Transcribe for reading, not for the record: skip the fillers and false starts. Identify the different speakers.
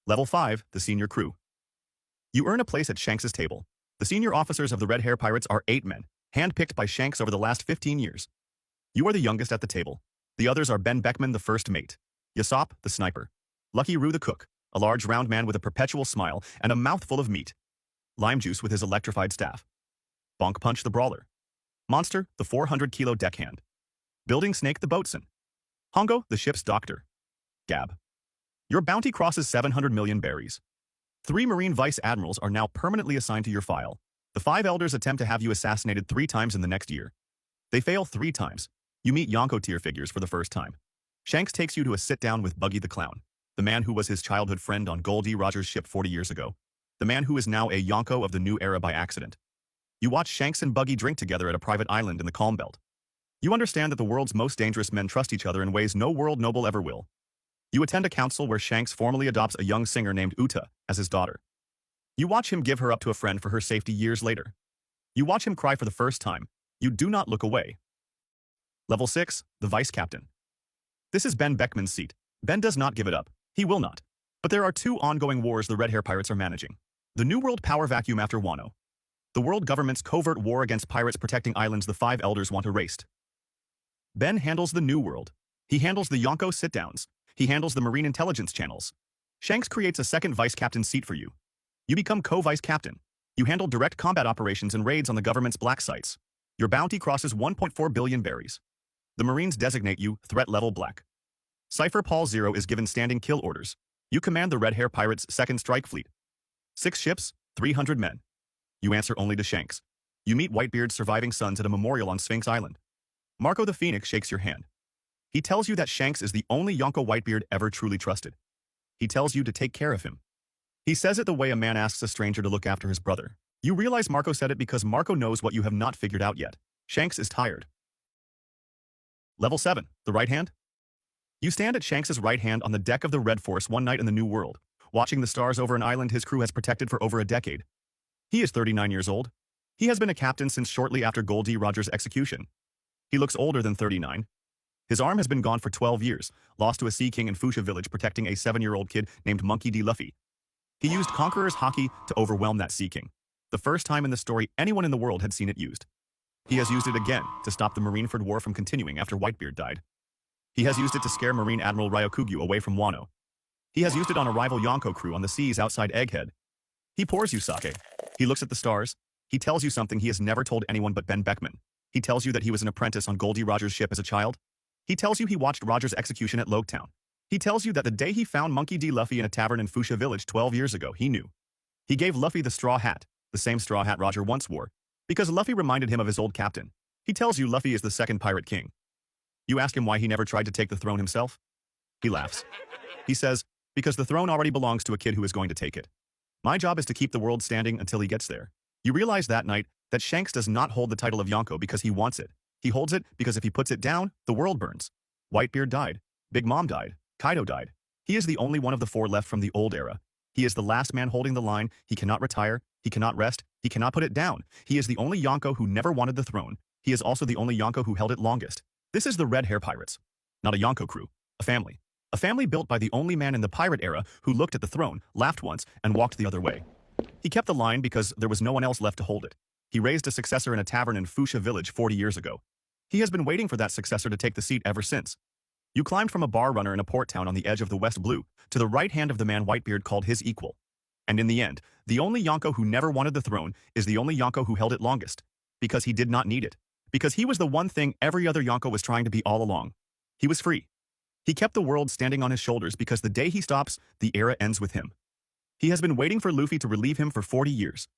Speaker 1: Level 5, the Senior Crew. You earn a place at Shanks' table. The senior officers of the Red Hair Pirates are 8 men, handpicked by Shanks over the last 15 years. You are the youngest at the table. The others are Ben Beckman, the first mate, Yasop, the sniper, Lucky Roo, the cook, a large round man with a perpetual smile and a mouthful of meat, Lime Juice with his electrified staff, Bonk Punch, the brawler, Monster, the 400-kilo deckhand, Building Snake, the boatswain, Hongo, the ship's doctor, Gab. Your bounty crosses 700 million berries. 3 Marine Vice Admirals are now permanently assigned to your file. The 5 elders attempt to have you assassinated 3 times in the next year. They fail 3 times. You meet Yonko tier figures for the first time. Shanks takes you to a sit-down with Buggy the Clown, the man who was his childhood friend on Goldie Rogers' ship 40 years ago, the man who is now a Yonko of the new era by accident. You watch Shanks and Buggy drink together at a private island in the Calm Belt. You understand that the world's most dangerous men trust each other in ways no world noble ever will. You attend a council where Shanks formally adopts a young singer named Uta as his daughter. You watch him give her up to a friend for her safety years later. You watch him cry for the first time. You do not look away. Level 6, the Vice Captain. This is Ben Beckman's seat. Ben does not give it up. He will not. But there are 2 ongoing wars the Red Hair Pirates are managing. The New World power vacuum after Wano. The world government's covert war against pirates protecting islands the 5 elders want erased. Ben handles the New World. He handles the Yonko sit-downs. He handles the Marine Intelligence channels. Shanks creates a second Vice Captain seat for you. You become co-Vice Captain. You handle direct combat operations and raids on the government's black sites. Your bounty crosses 1.4 billion berries. The Marines designate you Threat Level Black. Cypher Paul Zero is given standing kill orders. You command the Red Hair Pirates' 2nd Strike Fleet. 6 ships, 300 men. You answer only to Shanks. You meet Whitebeard's surviving sons at a memorial on Sphinx Island. Marco the Phoenix shakes your hand. He tells you that Shanks is the only Yonko Whitebeard ever truly trusted. He tells you to take care of him. He says it the way a man asks a stranger to look after his brother. You realize Marco said it because Marco knows what you have not figured out yet. Shanks is tired. Level 7, the Right Hand. You stand at Shanks' right hand on the deck of the Red Force one night in the New World, watching the stars over an island his crew has protected for over a decade. He is 39 years old. He has been a captain since shortly after Goldie Rogers' execution. He looks older than 39. His arm has been gone for 12 years, lost to a Sea King in Fuchsia Village protecting a 7-year-old kid named Monkey D. Luffy. He used Conqueror's Haki to overwhelm that Sea King, the first time in the story anyone in the world had seen it used. He has used it again to stop the Marineford War from continuing after Whitebeard died. He has used it to scare Marine Admiral Ryokugyu away from Wano. He has used it on a rival Yonko crew on the seas outside Egghead. He pours you sake. He looks at the stars. He tells you something he has never told anyone but Ben Beckman. He tells you that he was an apprentice on Goldie Rogers' ship as a child. He tells you he watched Rogers' execution at Loketown. He tells you that the day he found Monkey D. Luffy in a tavern in Fuchsia Village 12 years ago, he knew. He gave Luffy the straw hat, the same straw hat Roger once wore, because Luffy reminded him of his old captain. He tells you Luffy is the 2nd pirate king. You ask him why he never tried to take the throne himself. He laughs. He says, because the throne already belongs to a kid who is going to take it. My job is to keep the world standing until he gets there. You realize that night that Shanks does not hold the title of Yonko because he wants it. He holds it because if he puts it down, the world burns. Whitebeard died. Big Mom died. Kaido died. He is the only one of the 4 left from the old era. He is the last man holding the line. He cannot retire. He cannot rest. He cannot put it down. He is the only Yonko who never wanted the throne. He is also the only Yonko who held it longest. This is the Red Hair Pirates. Not a Yonko crew. A family. A family built by the only man in the pirate era who looked at the throne, laughed once, and walked the other way. He kept the line because there was no one else left to hold it. He raised a successor in a tavern in Fuchsia Village 40 years ago. He has been waiting for that successor to take the seat ever since. You climbed from a bar runner in a port town on the edge of the West Blue to the right hand of the man Whitebeard called his equal. And in the end, the only Yonko who never wanted the throne is the only Yonko who held it longest. Because he did not need it. Because he was the one thing every other Yonko was trying to be all along. He was free. He kept the world standing on his shoulders because the day he stops, the era ends with him. He has been waiting for Luffy to relieve him for 40 years.